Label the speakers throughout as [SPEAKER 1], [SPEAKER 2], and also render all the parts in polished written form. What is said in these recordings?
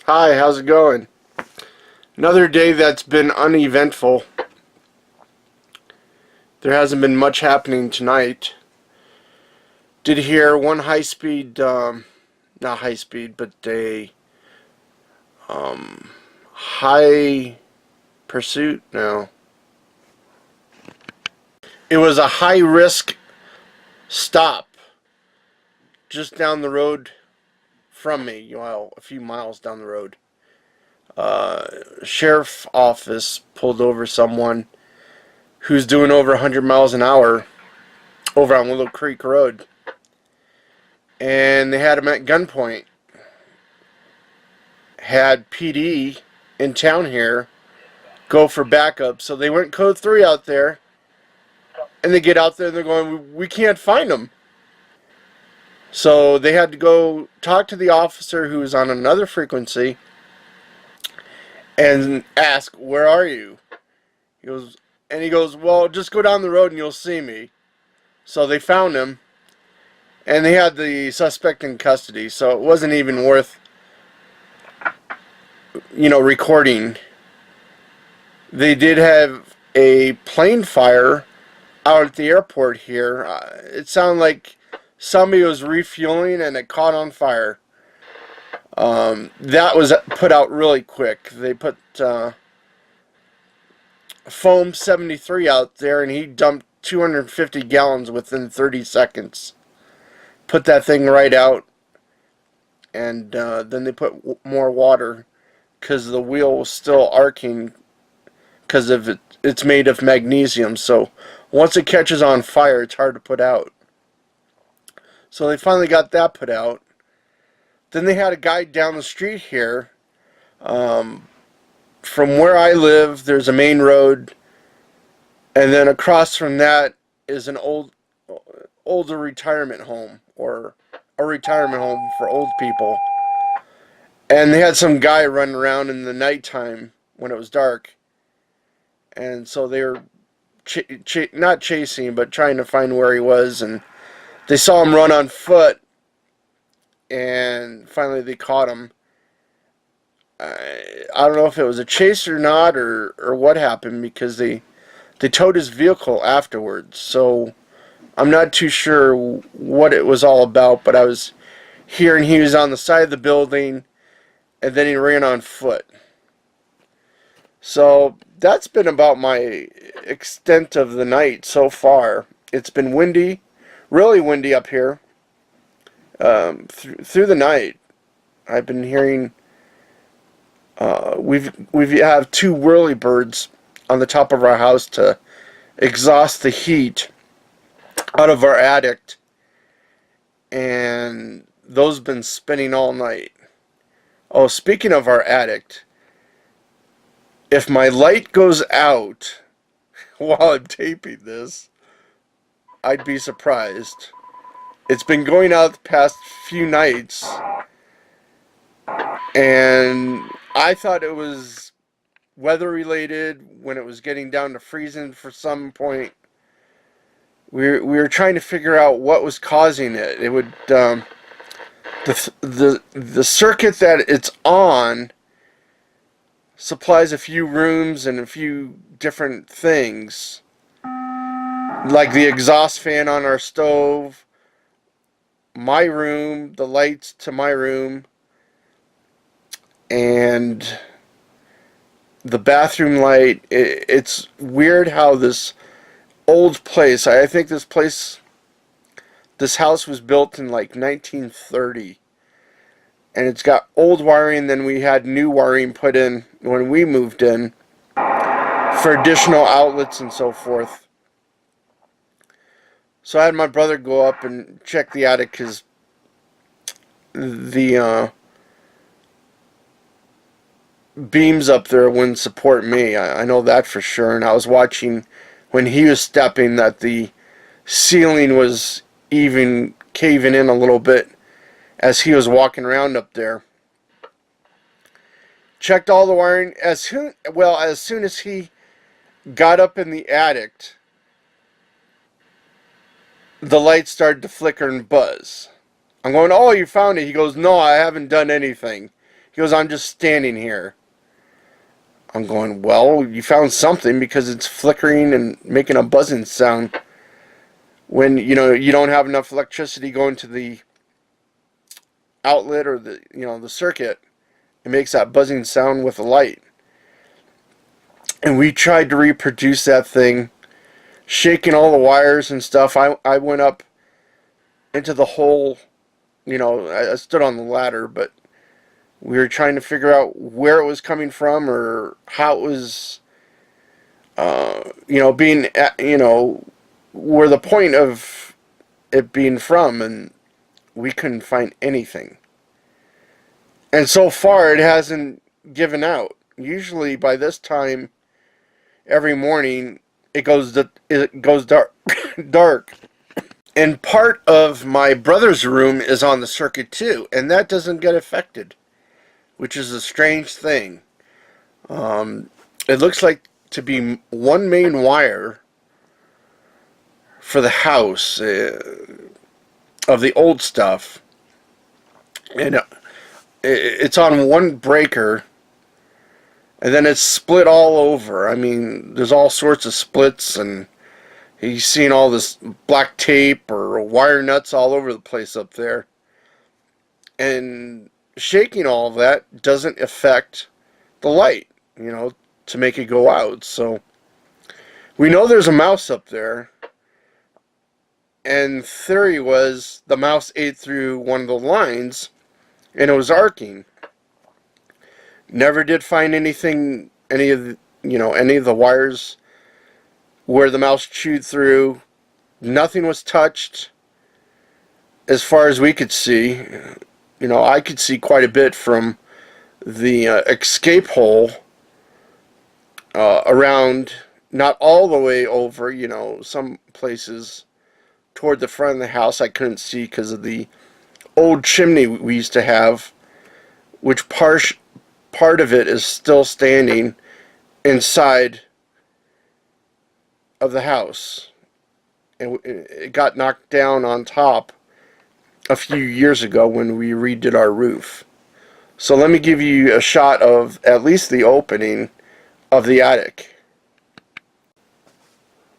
[SPEAKER 1] Hi, how's it going? Another day that's been uneventful. There hasn't been much happening tonight. Did hear one high-speed, not high-speed, but a high pursuit? No. It was a high-risk stop just down the road from me, well, a few miles down the road. Sheriff office pulled over someone who's doing over 100 miles an hour over on Willow Creek Road. And they had him at gunpoint. Had PD in town here go for backup. So they went code 3 out there. And they get out there and they're going, we can't find him. So they had to go talk to the officer who was on another frequency and ask, where are you? He goes, well, just go down the road and you'll see me. So they found him. And they had the suspect in custody. So it wasn't even worth, recording. They did have a plane fire out at the airport here. It sounded like somebody was refueling and it caught on fire. That was put out really quick. They put Foam 73 out there and he dumped 250 gallons within 30 seconds. Put that thing right out, and then they put more water because the wheel was still arcing because of it's made of magnesium. So once it catches on fire, it's hard to put out. So they finally got that put out. Then they had a guy down the street here. From where I live, there's a main road, and then across from that is an older retirement home, or a retirement home for old people. And they had some guy running around in the nighttime when it was dark. And so they were not chasing, but trying to find where he was. And they saw him run on foot. And finally they caught him. I don't know if it was a chase or not, or what happened, because they towed his vehicle afterwards. So I'm not too sure what it was all about, but I was hearing he was on the side of the building and then he ran on foot. So that's been about my extent of the night so far. It's been windy, really windy up here through the night. I've been hearing we have two whirlybirds on the top of our house to exhaust the heat out of our attic, and those been spinning all night. Oh, speaking of our attic, if my light goes out while I'm taping this, I'd be surprised. It's been going out the past few nights, and I thought it was weather related when it was getting down to freezing for some point. We were trying to figure out what was causing it. It would the circuit that it's on supplies a few rooms and a few different things, like the exhaust fan on our stove, my room, the lights to my room, and the bathroom light. It's weird how this old place, I think this house was built in like 1930, and it's got old wiring. Then we had new wiring put in when we moved in for additional outlets and so forth. So I had my brother go up and check the attic because the beams up there wouldn't support me. I know that for sure. And I was watching when he was stepping that the ceiling was even caving in a little bit as he was walking around up there. Checked all the wiring. As soon as he got up in the attic, the lights started to flicker and buzz. I'm going, oh, you found it. He goes, no, I haven't done anything. He goes, I'm just standing here. I'm going, well, you found something because it's flickering and making a buzzing sound when, you know, you don't have enough electricity going to the outlet or the, you know, the circuit. It makes that buzzing sound with the light. And we tried to reproduce that thing, shaking all the wires and stuff. I went up into the hole, you know, I stood on the ladder, but we were trying to figure out where it was coming from or how it was, you know, being, you know, where the point of it being from, and we couldn't find anything. And so far, it hasn't given out. Usually, by this time, every morning, it goes dark, dark. And part of my brother's room is on the circuit too, and that doesn't get affected, which is a strange thing. It looks like to be one main wire for the house of the old stuff, and it's on one breaker, and then it's split all over. I mean, there's all sorts of splits, and he's seen all this black tape or wire nuts all over the place up there. And shaking all of that doesn't affect the light, you know, to make it go out. So we know there's a mouse up there. And theory was the mouse ate through one of the lines and it was arcing. Never did find anything, any of the, you know, any of the wires where the mouse chewed through. Nothing was touched as far as we could see. You know, I could see quite a bit from the escape hole around, not all the way over, you know, some places toward the front of the house I couldn't see because of the old chimney we used to have, which part of it is still standing inside of the house. And it got knocked down on top a few years ago when we redid our roof. So let me give you a shot of at least the opening of the attic.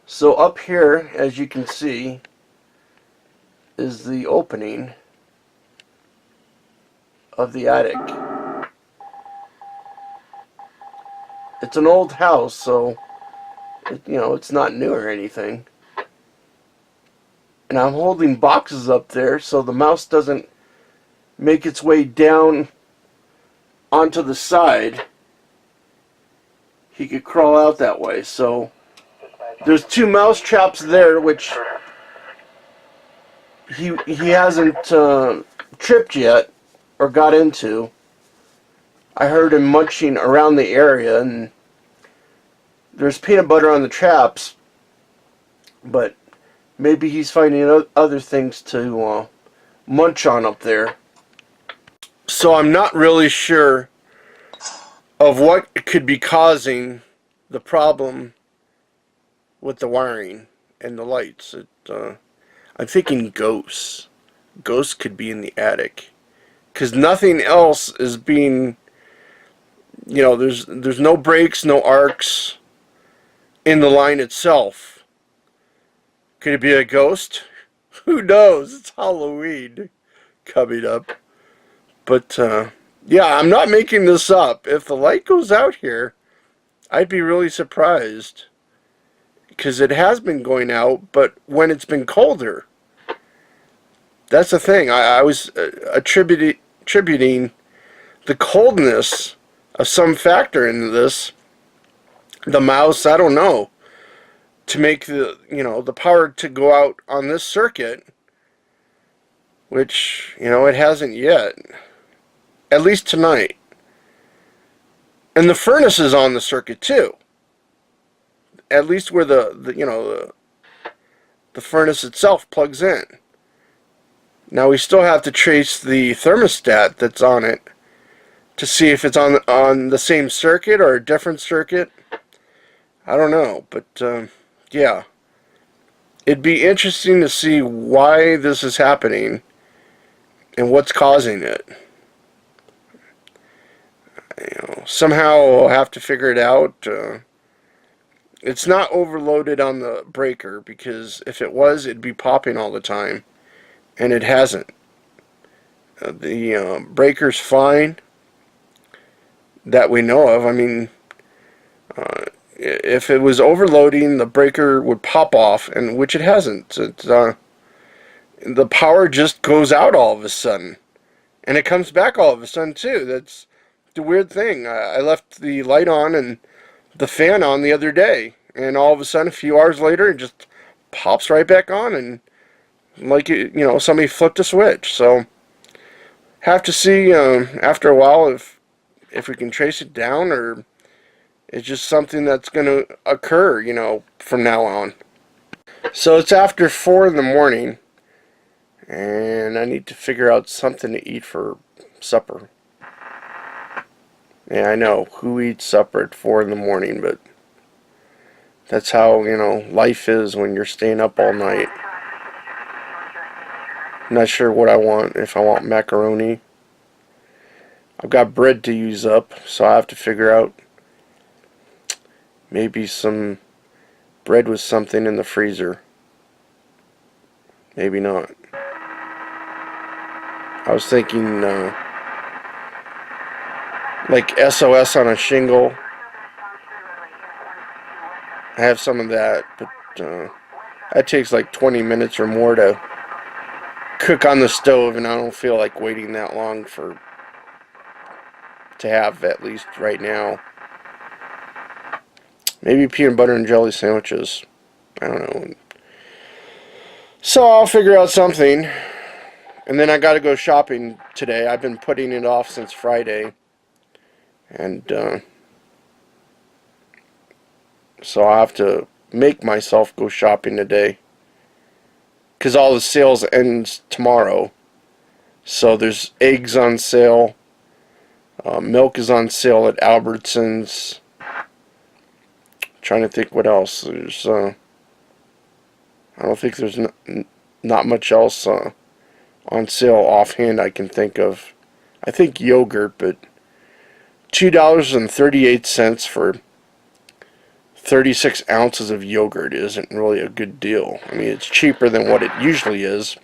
[SPEAKER 1] So up here, as you can see, is the opening of the attic. It's an old house, so you know, it's not new or anything. And I'm holding boxes up there so the mouse doesn't make its way down onto the side. He could crawl out that way. So there's 2 mouse traps there, which he hasn't tripped yet or got into. I heard him munching around the area, and there's peanut butter on the traps, but maybe he's finding other things to munch on up there. So I'm not really sure of what could be causing the problem with the wiring and the lights. I'm thinking ghosts. Ghosts could be in the attic, because nothing else is being, you know, there's no breaks, no arcs in the line itself. Could it be a ghost? Who knows? It's Halloween coming up. But yeah, I'm not making this up. If the light goes out here, I'd be really surprised, because it has been going out, but when it's been colder. That's the thing. I was attributing the coldness of some factor into this. The mouse, I don't know, to make the, you know, the power to go out on this circuit, which, you know, it hasn't yet. At least tonight. And the furnace is on the circuit too. At least where the you know, the furnace itself plugs in. Now we still have to trace the thermostat that's on it to see if it's on the same circuit or a different circuit. I don't know, but yeah. It'd be interesting to see why this is happening and what's causing it. somehow I'll have to figure it out. It's not overloaded on the breaker, because if it was, it'd be popping all the time, and it hasn't. The breaker's fine that we know of. I mean, if it was overloading, the breaker would pop off, and which it hasn't. The power just goes out all of a sudden, and it comes back all of a sudden too. That's the weird thing. I left the light on and the fan on the other day, and all of a sudden, a few hours later, it just pops right back on, and like somebody flipped a switch. So have to see after a while if we can trace it down, or it's just something that's going to occur, from now on. So it's after 4 in the morning, and I need to figure out something to eat for supper. Yeah, I know, who eats supper at 4 in the morning, but that's how, life is when you're staying up all night. I'm not sure what I want, if I want macaroni. I've got bread to use up, so I have to figure out maybe some bread with something in the freezer. Maybe not. I was thinking like SOS on a shingle. I have some of that, but that takes like 20 minutes or more to cook on the stove, and I don't feel like waiting that long to have, at least right now. Maybe peanut butter and jelly sandwiches. I don't know. So I'll figure out something. And then I got to go shopping today. I've been putting it off since Friday. And so I'll have to make myself go shopping today, because all the sales ends tomorrow. So there's eggs on sale. Milk is on sale at Albertsons. Trying to think what else. There's I don't think there's not much else on sale offhand I can think of. I think yogurt, but $2.38 for 36 ounces of yogurt isn't really a good deal. I mean, it's cheaper than what it usually is,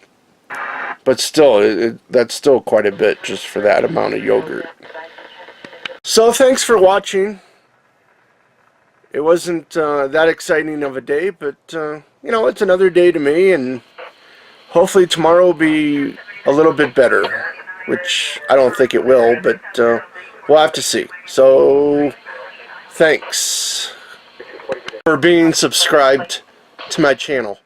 [SPEAKER 1] but still, that's still quite a bit just for that amount of yogurt. So thanks for watching. It wasn't that exciting of a day, but it's another day to me, and hopefully tomorrow will be a little bit better, which I don't think it will, but we'll have to see. So thanks for being subscribed to my channel.